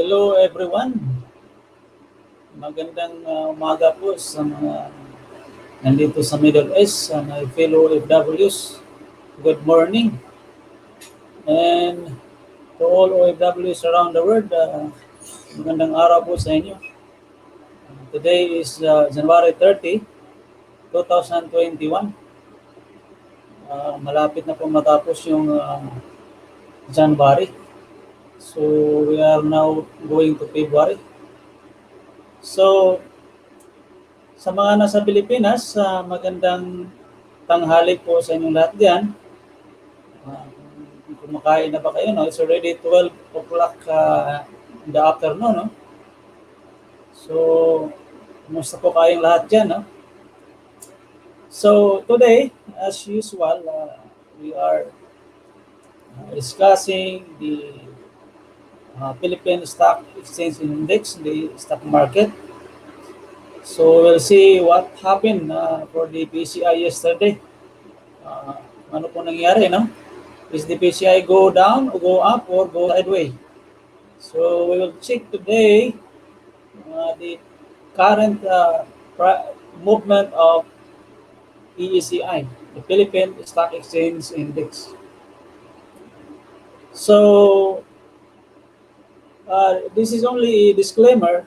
Hello everyone. Magandang umaga po sa mga nandito sa Middle East, sa my fellow OFWs. Good morning. And to all OFWs around the world, magandang araw po sa inyo. Today is January 30, 2021. Malapit na po matapos yung January. So we are now going to February. So sa mga nasa Pilipinas, magandang tanghali po sa inyong lahat diyan. Kumakain na ba kayo? No? It's already 12 o'clock in the afternoon. No? So, kumusta po kayong lahat dyan? No? So, today, as usual, we are discussing the Philippine Stock Exchange Index, the stock market. So, we'll see what happened for the PCI yesterday. Ano po nangyari, no? Is the PCI go down or go up or go sideways? So we will check today the current movement of PECI, the Philippine Stock Exchange Index. So this is only a disclaimer.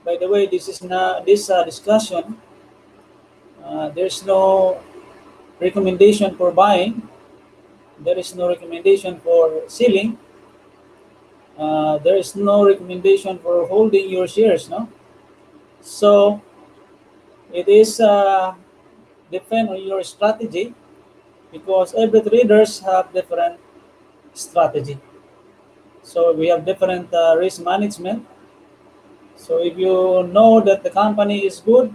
By the way, this is not this discussion. There's no recommendation for buying. There is no recommendation for selling. There is no recommendation for holding your shares, no? So it is depend on your strategy, because every traders have different strategy. So we have different risk management. So if you know that the company is good,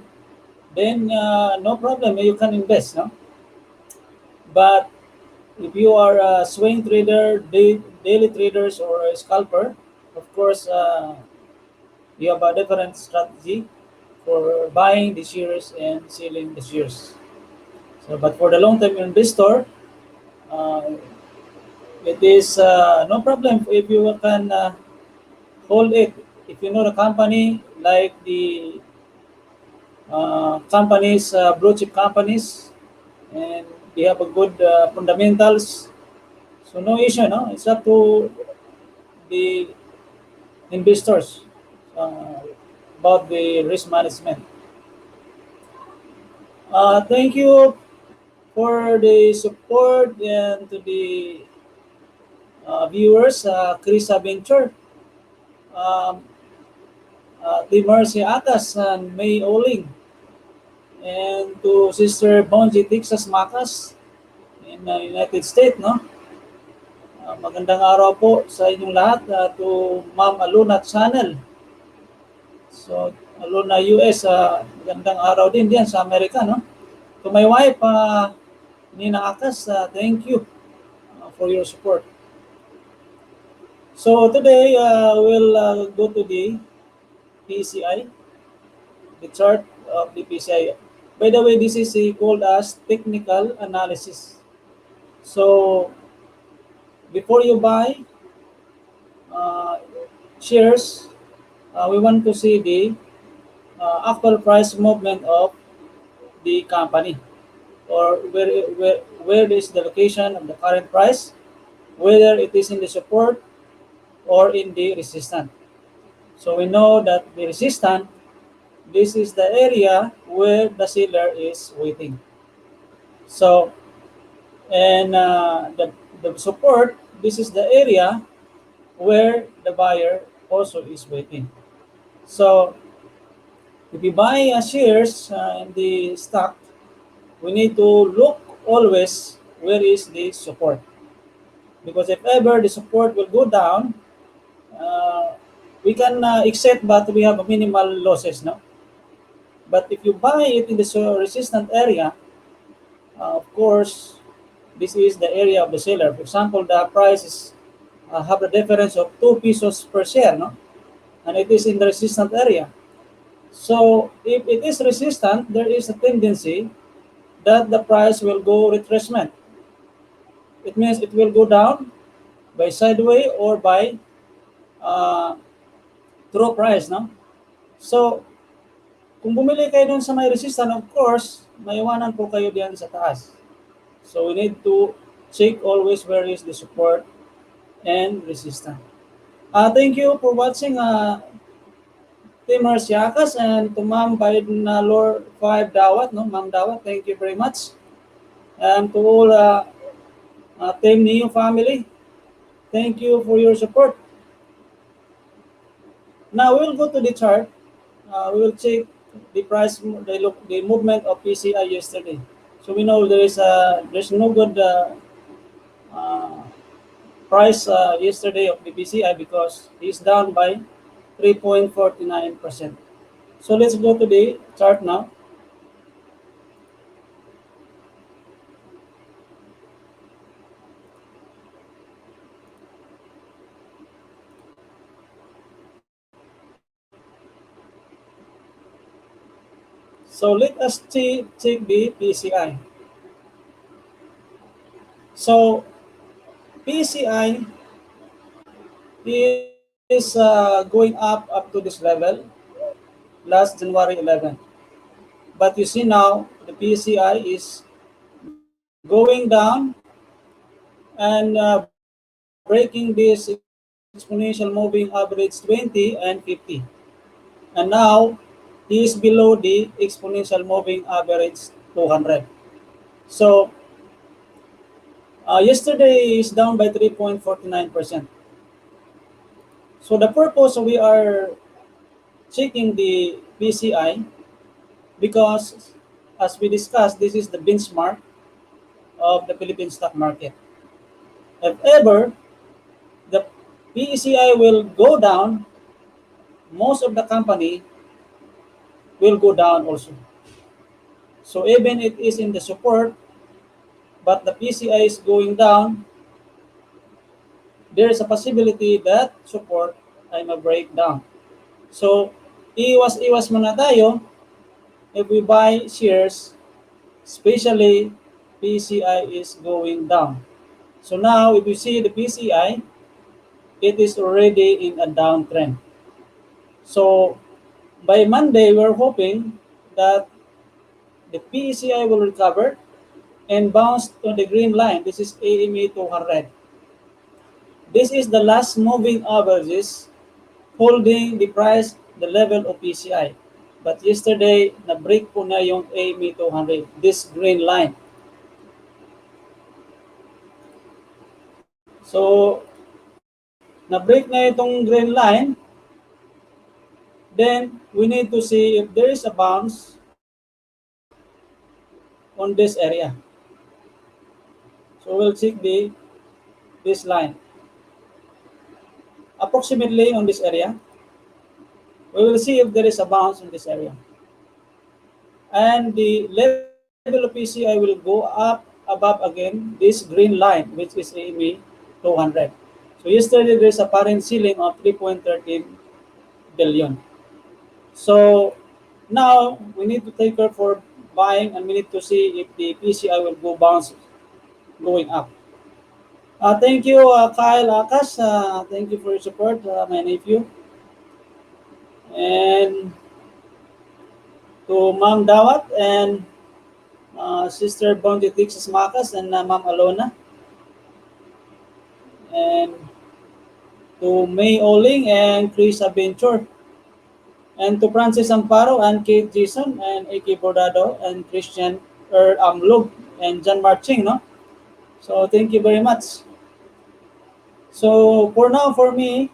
then no problem, you can invest, no? But if you are a swing trader, daily traders, or a scalper, of course, you have a different strategy for buying the shares and selling the shares. So, but for the long-term investor, it is no problem if you can hold it. If you know the company, like the companies, blue chip companies, and they have a good fundamentals. So no issue, no? It's up to the investors about the risk management. Thank you for the support, and to the viewers, Chris Venture, the Mercy ACAS, and May Oling, and to Sister Bonji Texas Macas in United States, no? Magandang araw po sa inyong lahat, to Ma'am Aluna Channel. So, Aluna US, magandang araw din diyan sa Amerika, no? To my wife, Nina Akas, thank you for your support. So today, we'll go to the PCI, the chart of the PCI. By the way, this is called as technical analysis. So before you buy shares, we want to see the actual price movement of the company, or where is the location of the current price, whether it is in the support or in the resistance. So we know that the resistance, this is the area where the seller is waiting. So, and the support, this is the area where the buyer also is waiting. So if you buy shares in the stock, we need to look always where is the support, because if ever the support will go down, we can accept, but we have minimal losses, no? But if you buy it in the resistant area, of course, this is the area of the seller. For example, the price is have a difference of 2 pesos per share, no? And it is in the resistant area. So if it is resistant, there is a tendency that the price will go retracement. It means it will go down by sideways or by uh, true price, no? So, kung bumili kayo dun sa may resistance, of course, maiwanan po kayo diyan sa taas. So, we need to check always where is the support and resistance. Thank you for watching Team Yakas and to Ma'am Biden Lord 5 Dawat, no? Ma'am Dawat, thank you very much. And to all Team Neo family, thank you for your support. Now we will go to the chart. We will check the price, the movement of PCI yesterday. So we know there's no good uh, price yesterday of the PCI because it's down by 3.49%. So let's go to the chart now. So let us check the PCI. So PCI is going up to this level last January 11. But you see now the PCI is going down and breaking this exponential moving average 20 and 50. And now he is below the exponential moving average 200. So yesterday is down by 3.49%. So the purpose we are checking the PCI because as we discussed, this is the benchmark of the Philippine stock market. If ever the PCI will go down, most of the company will go down also. So even it is in the support, but the PCI is going down, there is a possibility that support ay ma-breakdown. So, iwas-iwas muna tayo if we buy shares, especially PCI is going down. So now, if you see the PCI, it is already in a downtrend. So, by Monday, we're hoping that the PCI will recover and bounce to the green line. This is AMA 200. This is the last moving averages holding the price, the level of PCI. But yesterday, na-break po na yung AMA 200, this green line. So, na-break na itong green line, then we need to see if there is a bounce on this area. So, we'll check this line. Approximately on this area, we will see if there is a bounce in this area. And the level of PCI will go up above again this green line, which is AMA 200. So yesterday there's a parent ceiling of 3.13 billion. So now we need to take care for buying and we need to see if the PCI will go bounce going up. Thank you, Kyle ACAS. Thank you for your support, my nephew. And to Ma'am Dawat and Sister Bonji Texas Macas and Ma'am Alona. And to May Oling and Chris Adventure. And to Francis Amparo and Kate Jason and A.K. Bordado and Christian Amlug and John Marching, no? So thank you very much. So for now, for me,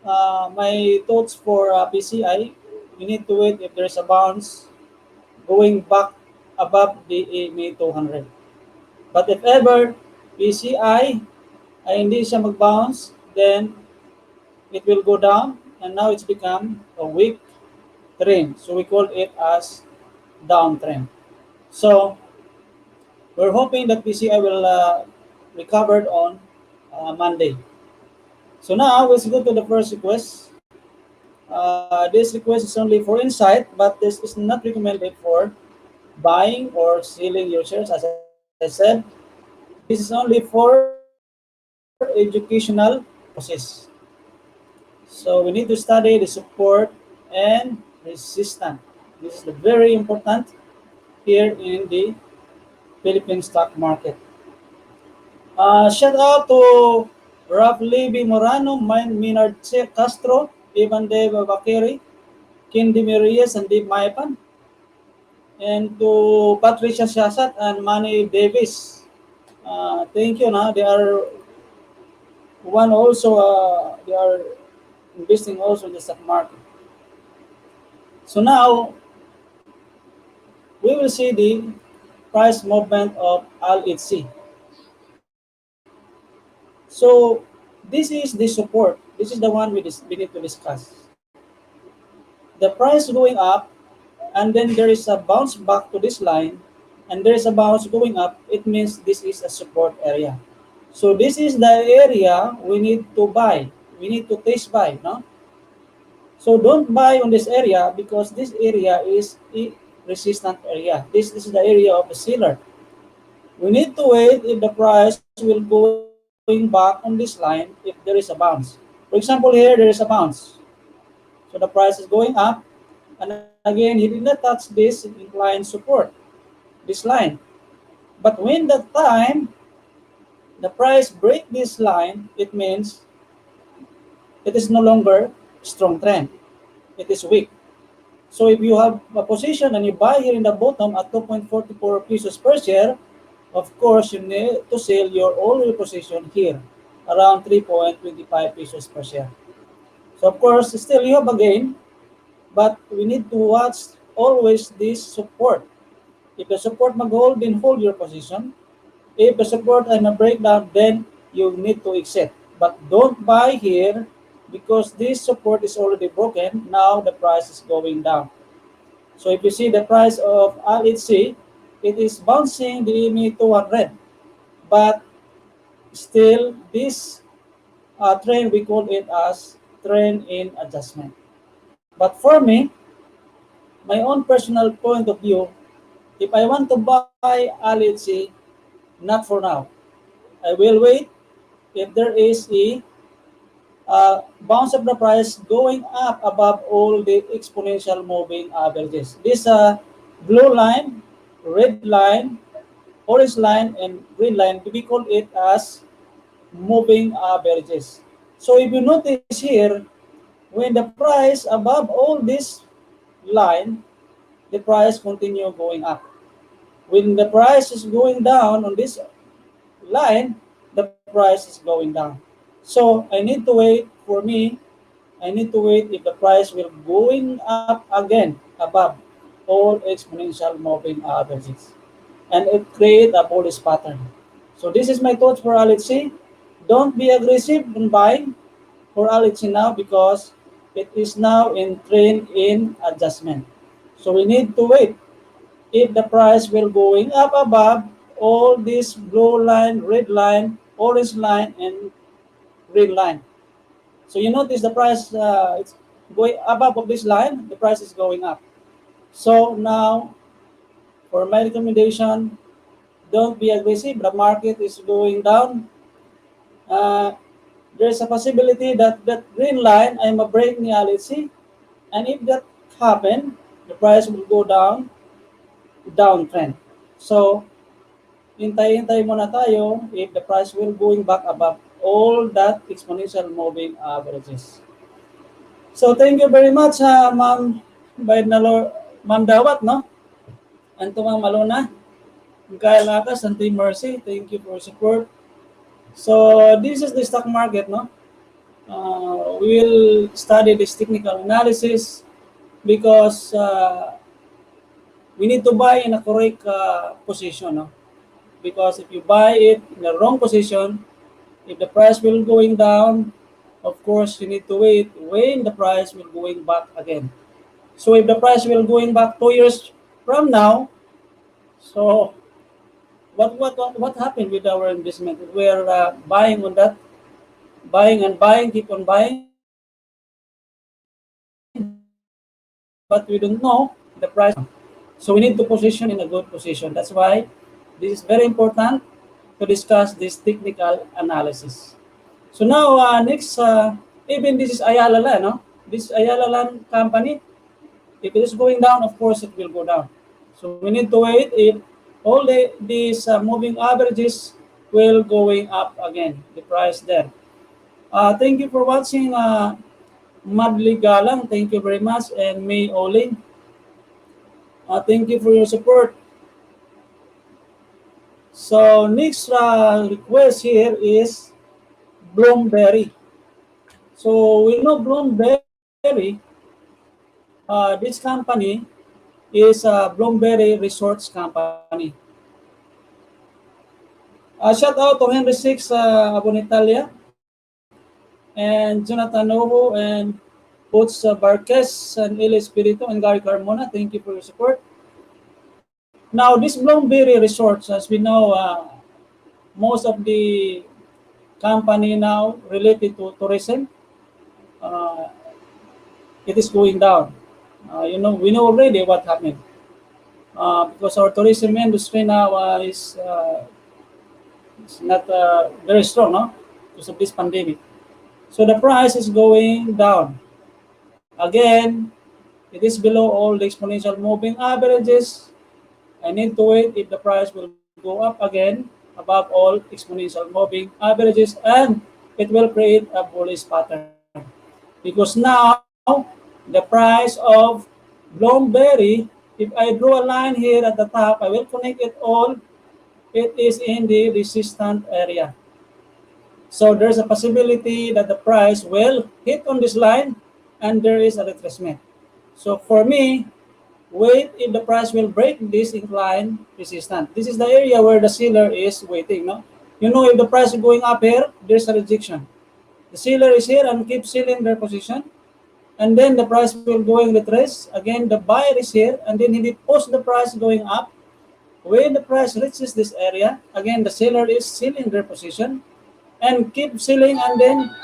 my thoughts for PCI, we need to wait if there's a bounce going back above the AMA 200. But if ever PCI ay hindi siya mag-bounce, then it will go down and now it's become a weak trend. So we call it as downtrend. So we're hoping that PCI will recover on Monday. So now let's go to the first request. This request is only for insight, but this is not recommended for buying or selling your shares. As I said, this is only for educational purposes. So we need to study the support and resistance. This is the very important here in the Philippine stock market. Shout out to Ralph Levy Morano, Maynard Castro, Ivan Dave Bakeri, Kindy Mirias, and Dave Maipan, and to Patricia Shasat and Manny Davis. Thank you. Na they are one also. They are investing also in the stock market. So now we will see the price movement of Allhc. So this is the support. This is the one we need to discuss. The price going up, and then there is a bounce back to this line, and there is a bounce going up. It means this is a support area. So this is the area we need to buy. We need to test buy, no? So don't buy on this area because this area is a resistant area. This is the area of the seller. We need to wait if the price will going back on this line if there is a bounce. For example, here there is a bounce. So the price is going up, and again he did not touch this inclined support, this line. But when the time the price break this line, it means it is no longer strong trend. It is weak. So if you have a position and you buy here in the bottom at 2.44 pesos per share, of course you need to sell your all your position here around 3.25 pesos per share. So of course still you have a gain, but we need to watch always this support. If the support mag-hold, then hold your position. If the support and a breakdown, then you need to exit. But don't buy here because this support is already broken. Now the price is going down. So if you see the price of Allhc, it is bouncing the EMA 200. But still, this trend, we call it as trend in adjustment. But for me, my own personal point of view, if I want to buy Allhc, not for now. I will wait if there is a bounce of the price going up above all the exponential moving averages. This blue line, red line, orange line, and green line, we call it as moving averages. So if you notice here, when the price above all this line, the price continue going up. When the price is going down on this line, the price is going down. So I need to wait for me. I need to wait if the price will going up again above all exponential moving averages, and it create a bullish pattern. So this is my thoughts for Allhc. Don't be aggressive in buying for Allhc now because it is now in trend in adjustment. So we need to wait if the price will going up above all this blue line, red line, orange line, and green line. So you notice the price it's going above of this line, the price is going up. So now for my recommendation, don't be aggressive. The market is going down. Uh, there's a possibility that that green line I'm a break ni Allhc, and if that happen, the price will go downtrend. So hintay-hintay muna tayo if the price will going back above all that exponential moving averages. So thank you very much, Ma'am Ma'am Dawat, no? And to Ma'am Malona, Kyle ACAS, and Team Mercy, thank you for support. So this is the stock market, no? We will study this technical analysis because we need to buy in a correct position, no? Because if you buy it in the wrong position, if the price will going down, of course you need to wait when the price will going back again. So if the price will going back 2 years from now, so what happened with our investment? We're buying on that, buying and buying, keep on buying, but we don't know the price. So we need to position in a good position. That's why this is very important to discuss this technical analysis. So now next Even this is Ayala Land, no? This Ayala Land company, if it is going down, of course it will go down. So we need to wait if all these moving averages will going up again, the price there. Thank you for watching, Madly Galang. Thank you very much. And May Olin, thank you for your support. So next request here is Bloomberry. So we know Bloomberry, this company is Bloomberry Resorts Company. Shout out to Henry Six Abonitalia and Jonathan Novo and Boots Barquez and El Espirito and Gary Carmona. Thank you for your support. Now, this Bloomberry Resorts, as we know, most of the company now related to tourism, uh, it is going down. We know already what happened. Because our tourism industry now is not very strong, no? Because of this pandemic. So the price is going down. Again, it is below all the exponential moving averages. I need to wait if the price will go up again above all exponential moving averages, and it will create a bullish pattern. Because now, the price of Bloomberry, if I draw a line here at the top, I will connect it all. It is in the resistant area. So there's a possibility that the price will hit on this line and there is a retracement. So for me, wait if the price will break this incline resistance. This is the area where the seller is waiting. No? If the price is going up here, there's a rejection. The seller is here and keeps selling their position. And then the price will go in retrace. Again, the buyer is here and then he post the price going up. When the price reaches this area, again, the seller is selling their position and keep selling, and then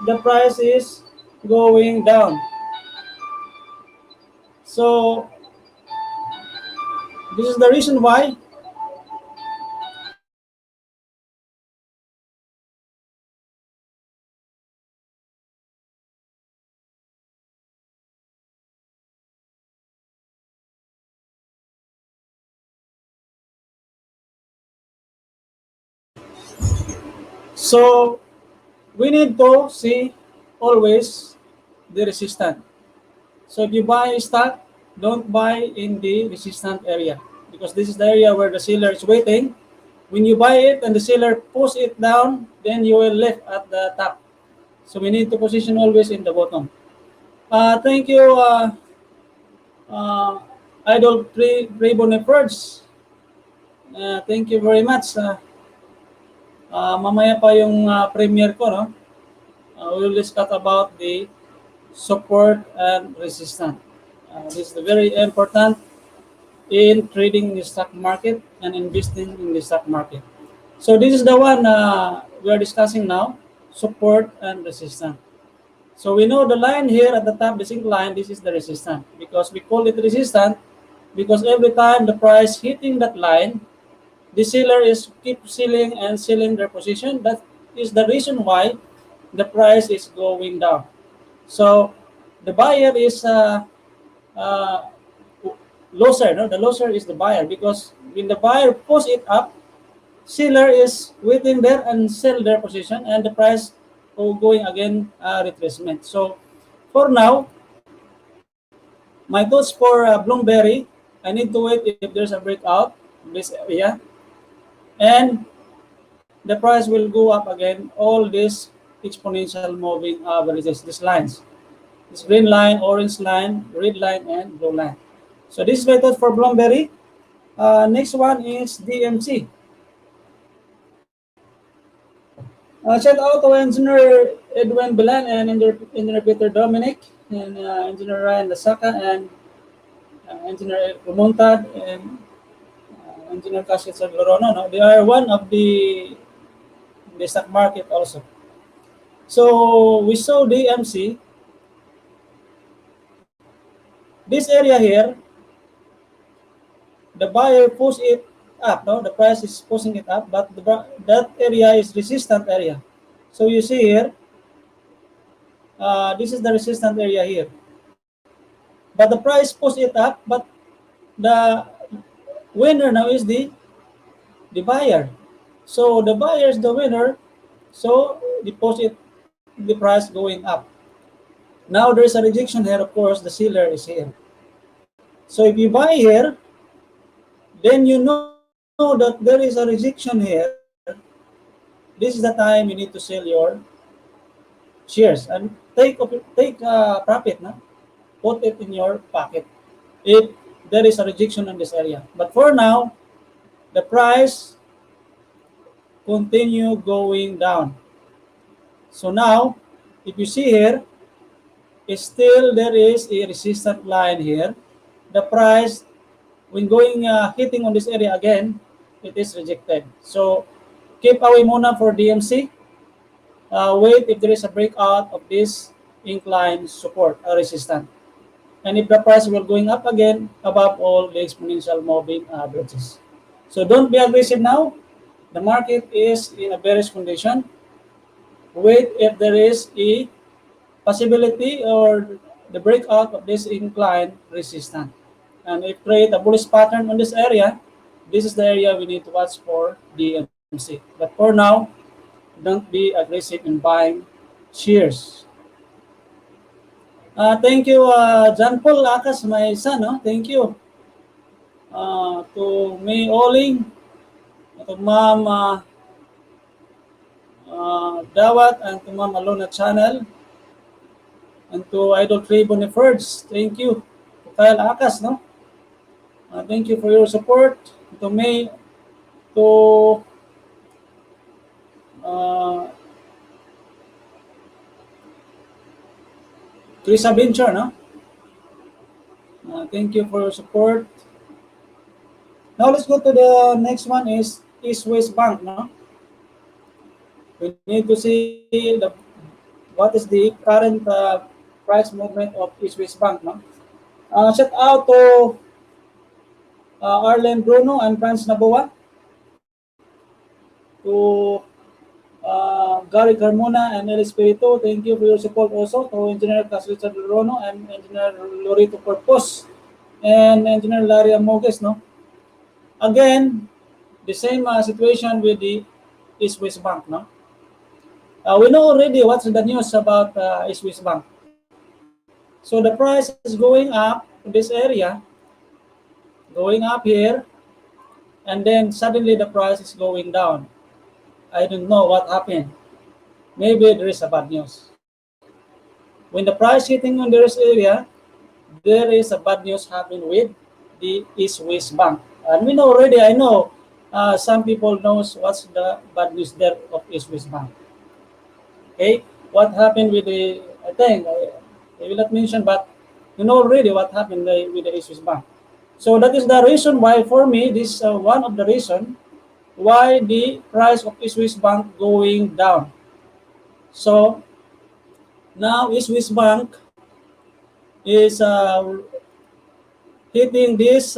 the price is going down. So this is the reason why so we need to see always the resistance. So if you buy a stock, don't buy in the resistant area because this is the area where the seller is waiting. When you buy it and the seller push it down, then you will left at the top. So we need to position always in the bottom. Thank you, uh, Idol Pre-Boniferds. Thank you very much. Mamaya pa yung premiere ko, no? We will discuss about the support and resistance. This is very important in trading in the stock market and investing in the stock market. So this is the one we are discussing now, support and resistance. So we know the line here at the top, this line, this is the resistance. Because we call it resistance because every time the price hitting that line, the seller is keep selling and selling their position. That is the reason why the price is going down. So the buyer is uh, loser. No, the loser is the buyer because when the buyer push it up, seller is waiting there and sell their position, and the price going again retracement. So for now, my thoughts for Bloomberry, I need to wait if there's a breakout in this area, and the price will go up again. All these exponential moving averages, these lines, this green line, orange line, red line, and blue line. So this is my thought for Bloomberry. Next one is DMC. Shout out to Engineer Edwin Bilan and Engineer Peter Dominic and Engineer Ryan Lasaka and Engineer Romontad and Engineer Cassius Lorono. No? They are one of the stock market also. So we saw DMC. This area here, the buyer push it up. No, the price is pushing it up, but that area is resistant area. So you see here, This is the resistance area here. But the price pushed it up, but the winner now is the buyer. So the buyer is the winner. So deposit the price going up. Now there is a rejection here. Of course, the seller is here. So if you buy here, then you know that there is a rejection here. This is the time you need to sell your shares and take profit, no? Put it in your pocket if there is a rejection in this area. But for now, the price continue going down. So now, if you see here, still there is a resistant line here. The price, when going hitting on this area again, it is rejected. So keep away muna for DMC. Wait if there is a breakout of this incline support or resistance. And if the price will going up again, above all the exponential moving averages. So don't be aggressive now. The market is in a bearish condition. Wait if there is a possibility or the breakout of this incline resistance. And if create a bullish pattern on this area, this is the area we need to watch for DMC. But for now, don't be aggressive in buying shares. Thank you, John Paul ACAS, my son. No? Thank you. To May Oling, to Ma'am Dawat, and to Ma'am Alona Channel, and to Idol Trey Boniferds. Thank you. To Kyle ACAS, no? Thank you for your support. To May, to Krisa Venture, no? Thank you for your support. Now let's go to the next one is East West Bank, no? We need to see what is the current price movement of East West Bank, no? Shout out to Arlen Bruno and Franz Naboa, to Gary Carmona and El Espiritu. Thank you for your support also. To Engineer Casrichard Lorono and Engineer Lorito Corpus and Engineer Larry Amoges, no? Again, the same situation with the East West Bank, no? We know already what's the news about East West Bank. So the price is going up in this area, going up here, and then suddenly the price is going down. I don't know what happened. Maybe there is a bad news. When the price hitting on this area, there is a bad news happening with the East West Bank. And we know already, I know some people knows what's the bad news there of East West Bank. Okay, what happened with the, I think, I will not mention, but you know already what happened with the East West Bank. So that is the reason why, for me, this is one of the reason why the price of East West Bank going down. So now East West Bank is hitting this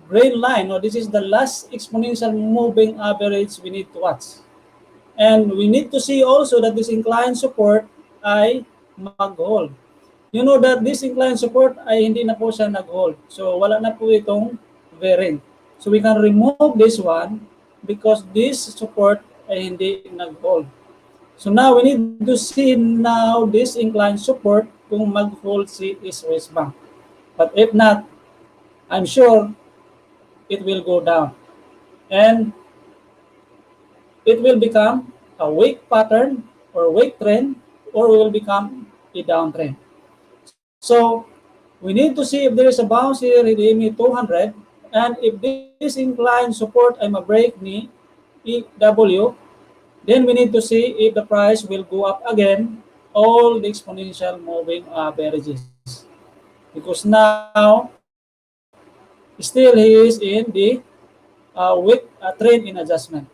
green line. This is the last exponential moving average we need to watch. And we need to see also that this incline support ay mag-hold. You know that this incline support ay hindi na po siya nag-hold. So wala na po itong bearing. So we can remove this one because this support ay hindi nag-hold. So now we need to see now this incline support kung mag-hold si East West Bank. But if not, I'm sure it will go down. And it will become a weak pattern or weak trend, or will become a downtrend. So we need to see if there is a bounce here in the MA 200, and if this incline support ay ma-break ni EW, then we need to see if the price will go up again all the exponential moving averages. Because now, still he is in the weak trend in adjustment.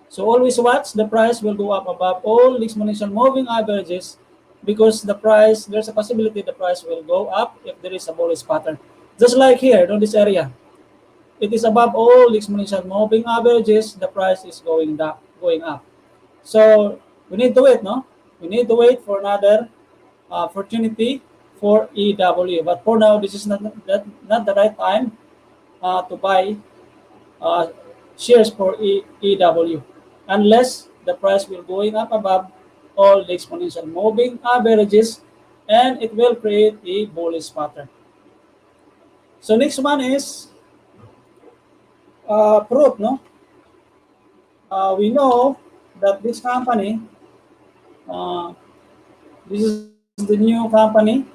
So always watch, the price will go up above all the exponential moving averages, because the price, there's a possibility the price will go up if there is a bullish pattern. Just like here, in this area, it is above all the exponential moving averages, the price is going up. So we need to wait, no? We need to wait for another opportunity for EW. But for now, this is not the right time to buy uh, shares for EW unless the price will going up above all the exponential moving averages and it will create a bullish pattern. So next one is fruit. No, we know that this company, uh, this is the new company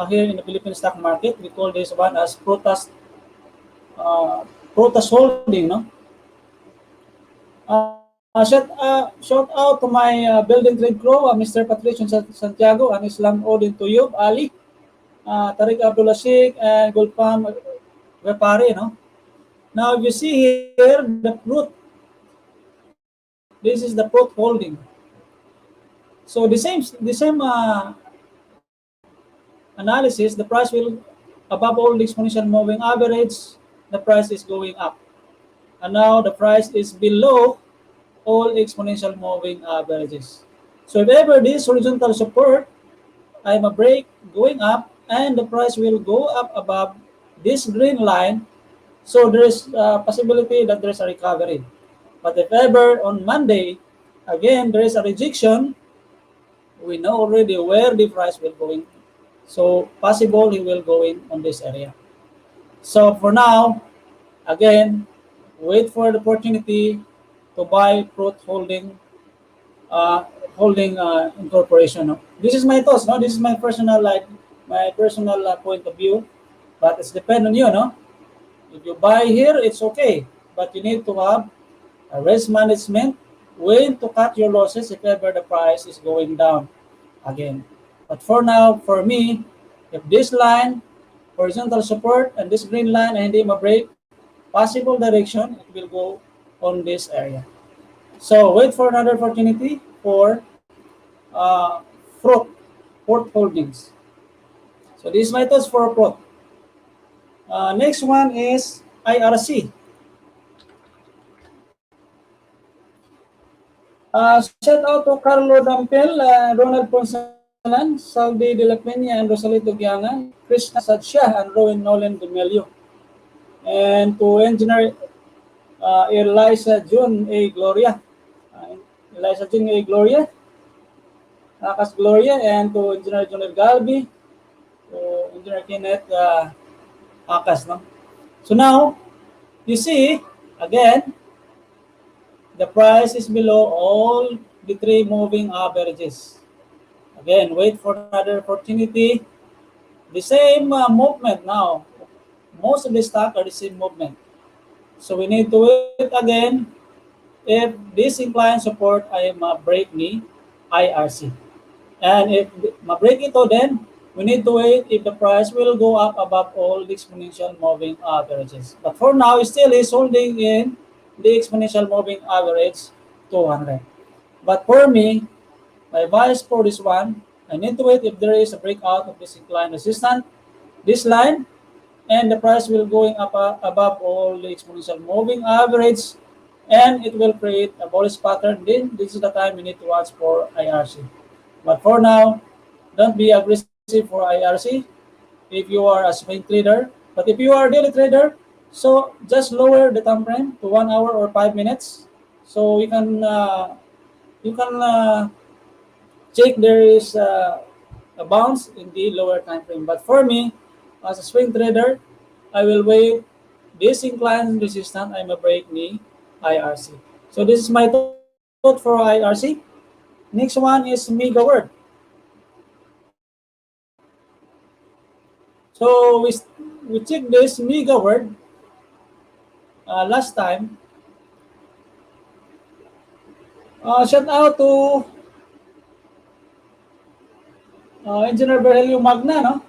here in the Philippine stock market. We call this one as uh, Protas Holding. No, shout out to my building trade crew, Mr. Patricio Santiago, and Islam Odin Tuyub, Ali, Tariq Abdullah Sheikh, and Gulfam Vepari. No? Now, if you see here, the fruit, this is the fruit holding. So the same analysis, the price will above all the exponential moving average, the price is going up. And now the price is below all exponential moving averages. So if ever this horizontal support, I'm a break going up and the price will go up above this green line. So there is a possibility that there is a recovery. But if ever on Monday, again, there is a rejection, we know already where the price will going. So possible he will go in on this area. So for now, again, wait for the opportunity to buy fruit uh, holding incorporation. No? This is my thoughts. No, this is my personal point of view. But it's depend on you. No, if you buy here, it's okay. But you need to have a risk management when to cut your losses if ever the price is going down again. But for now, for me, if this line, horizontal support, and this green line, and hindi ma-break, possible direction, it will go on this area. So wait for another opportunity for fruit, port holdings. So these methods for fruit. Next one is IRC. Shout out to Carlo Dampel, Ronald Ponsalan, Saldi de la Peña, and Rosalito Giangan, Krishna Sadsha, and Rowan Nolan Dumelio. And to engineer Eliza June A. Gloria, Eliza June A. Gloria, ACAS Gloria, and to Engineer Jonel Galbi, to Engineer Kenneth ACAS. No? So now, you see, again, the price is below all the three moving averages. Again, wait for another opportunity. The same movement now. Most of the stock are the same movement. So we need to wait again. If this incline support ay ma-break ni IRC. And if ma-break ito, then we need to wait if the price will go up above all the exponential moving averages. But for now, still is holding in the exponential moving average 200. But for me, my advice for this one, I need to wait if there is a breakout of this incline resistance, this line, and the price will going up above all the exponential moving average, and it will create a bullish pattern. Then this is the time we need to watch for IRC. But for now, don't be aggressive for IRC if you are a swing trader. But if you are a daily trader, so just lower the time frame to 1 hour or 5 minutes, so you can check there is a bounce in the lower time frame. But for me, as a swing trader, I will wait this incline resistance. I'm a break ni IRC. So this is my thought for IRC. Next one is Mega Word. So we check this Mega Word last time. Shout out to Engineer Berhelio Magna, no?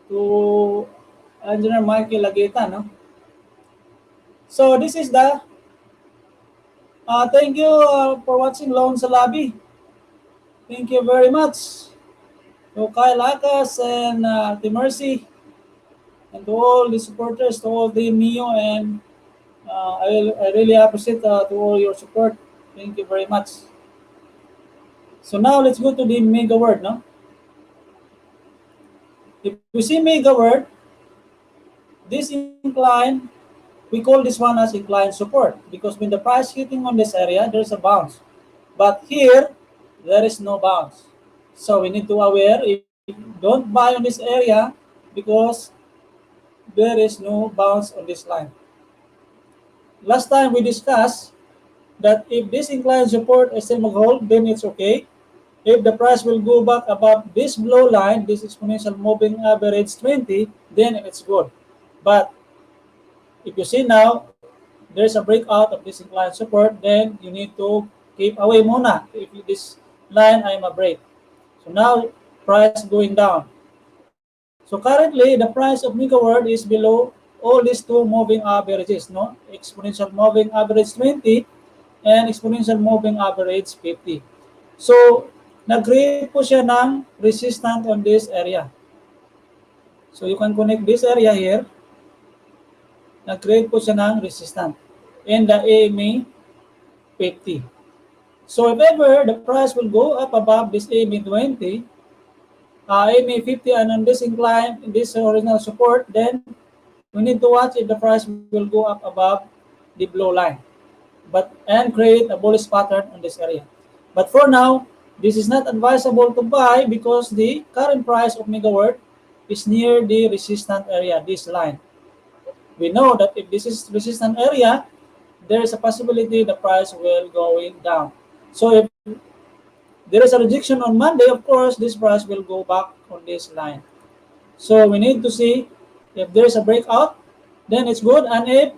To Engineer Michael Lageta, no? So this is the thank you for watching Loan sa Lobby. Thank you very much to Kyle Akas and to Mercy and to all the supporters, to all the Mio, and I really appreciate to all your support. Thank you very much. So now let's go to the Mega Word, no? If we see mega word, this incline, we call this one as incline support because when the price hitting on this area, there's a bounce. But here, there is no bounce. So we need to aware if don't buy on this area because there is no bounce on this line. Last time we discussed that if this incline support is still mag-hold, then it's okay. If the price will go back above this below line, this exponential moving average 20, then it's good. But if you see now, there's a breakout of this incline support, then you need to keep away muna. If this line I'm a break. So now price going down. So currently the price of MegaWorld is below all these two moving averages, no? Exponential moving average 20 and exponential moving average 50. So nag-create po siya ng resistance on this area. So you can connect this area here. Nag-create po siya ng resistance in the AMA 50. So if ever the price will go up above this AMA 20, AMA 50 and on this incline, this original support, then we need to watch if the price will go up above the below line, and create a bullish pattern on this area. But for now, this is not advisable to buy because the current price of MegaWorld is near the resistance area, this line. We know that if this is resistance area, there is a possibility the price will going down. So if there is a rejection on Monday, of course, this price will go back on this line. So we need to see if there is a breakout, then it's good. And if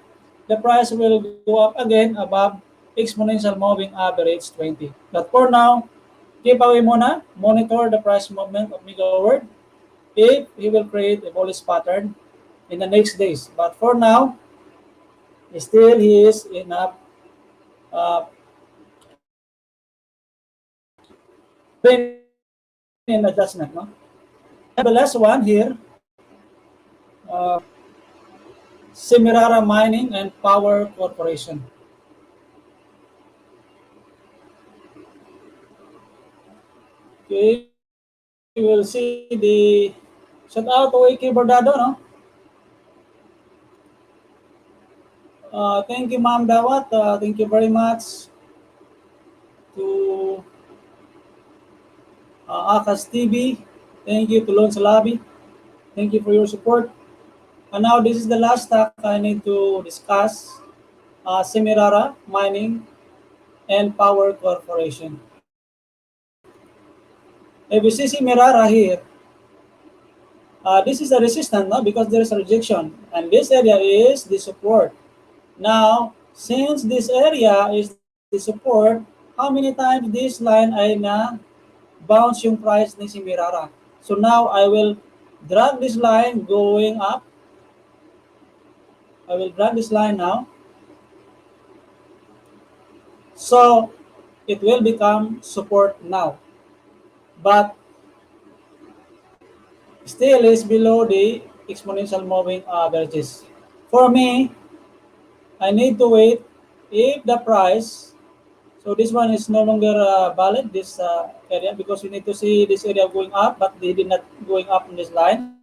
the price will go up again above exponential moving average 20. But for now, keep away muna, monitor the price movement of MegaWorld if he will create a bullish pattern in the next days. But for now, still he is in a in adjustment. No? And the last one here, Semirara Mining and Power Corporation. Okay, we will see the shout out to AK Bordado, no? Thank you, Ma'am Dawat. Thank you very much to ACAS TV. Thank you to Lon Salabi. Thank you for your support. And now this is the last stock I need to discuss, Semirara Mining and Power Corporation. If you see Semirara here, this is a resistance, no? Because there is a rejection. And this area is the support. Now, since this area is the support, how many times this line ay na bounce yung price ni Semirara? So now I will drag this line going up. I will drag this line now. So it will become support now. But still is below the exponential moving averages. For me, I need to wait if the price, so this one is no longer valid, this area, because we need to see this area going up, but they did not going up in this line.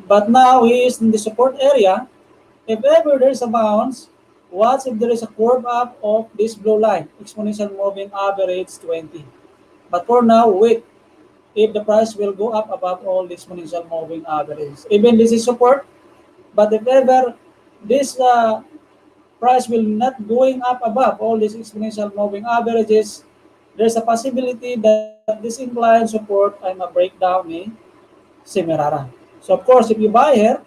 But now he is in the support area. If ever there is a bounce, what if there is a curve up of this blue line, exponential moving average 20. But for now, wait if the price will go up above all the exponential moving averages. Even this is support, but if ever this price will not going up above all these exponential moving averages, there's a possibility that this incline support I'm a breakdown in Semirara. So of course, if you buy here,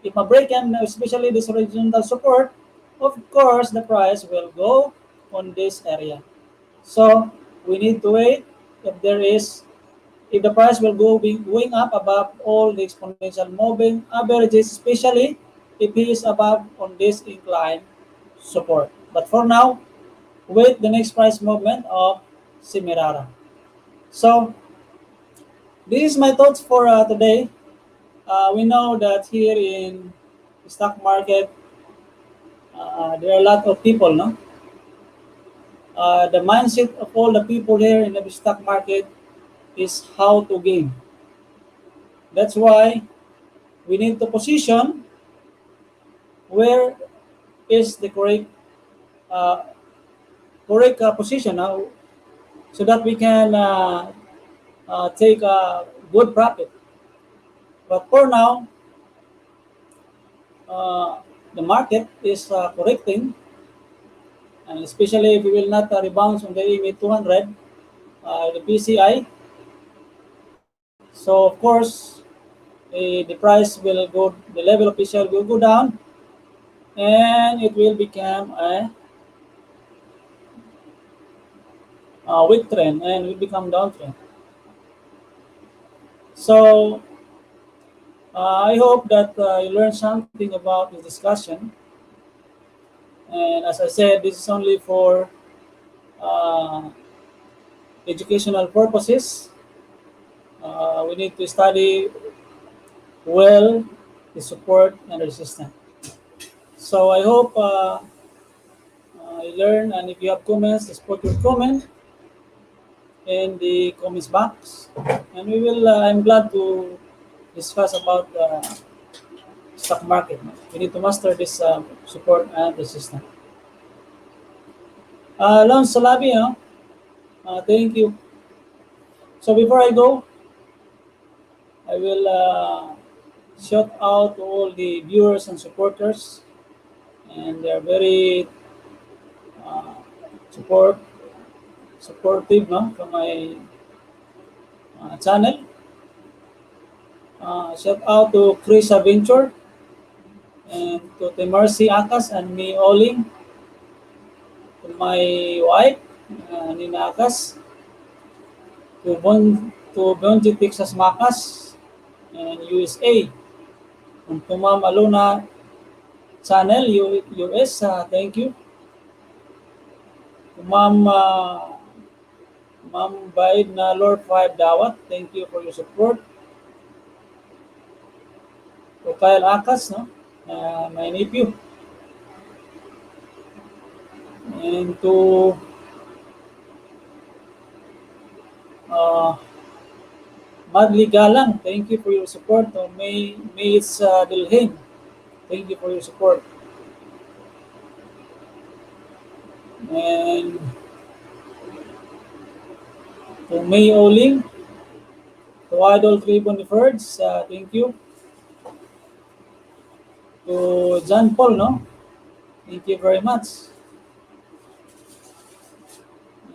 if a break and especially this horizontal support, of course the price will go on this area. So we need to wait if the price will go going up above all the exponential moving averages, especially if he is above on this incline support. But for now, wait the next price movement of Semirara. So this is my thoughts for today. We know that here in the stock market, there are a lot of people, no? The mindset of all the people here in the stock market is how to gain. That's why we need to position where is the uh, correct position now, so that we can take a good profit. But for now, uh, the market is correcting, and especially if we will not rebound from the EMA 200, the PCI. So of course, the price will go, the level of PCI will go down, and it will become a weak trend and will become downtrend. So I hope that you learned something about this discussion. And as I said, this is only for uh, educational purposes. We need to study well the support and resistance. So I hope you learn, and if you have comments, just put your comment in the comments box, and we will. I'm glad to discuss about stock market. No? We need to master this support and resistance. Lance Salabi, no? Thank you. So before I go, I will shout out to all the viewers and supporters, and they are very uh, support supportive, no, from my channel. Shout out to Chris Adventure and to the Mercy ACAS and me Oling, to my wife Nina ACAS, to Bonji Texas Macas and USA, and to Ma'am Aluna channel US. Thank you. To Ma'am Baid na Lord 5 Dawat, thank you for your support. To Kyle Akas, no? My nephew. And to uh, Madly Galang, thank you for your support. To May it's Dilhain, thank you for your support. And to May Oling, to Idol Tribon Ferds, thank you. To John Paul, no? Thank you very much.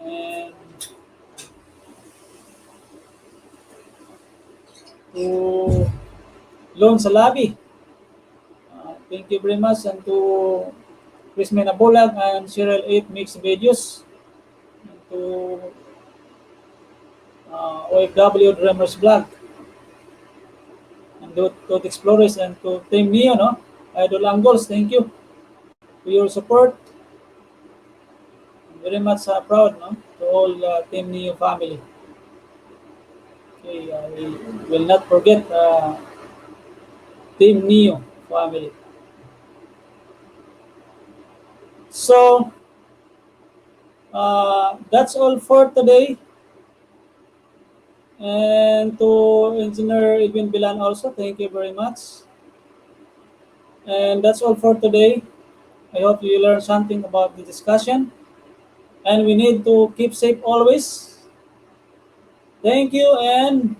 And to Lone Salabi, thank you very much. And to Chris Menabolag and Cheryl 8 Mix Videos. And to OFW Dreamers Vlog. And to Explorers and to Team Neo, no? Idol Angles, thank you for your support. I'm very much proud, no? To all Team Neo family. Okay, I will not forget Team Neo family. So, that's all for today. And to Engineer Edwin Bilan also, thank you very much. And that's all for today. I hope you learned something about the discussion. And we need to keep safe always. Thank you, and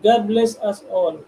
God bless us all.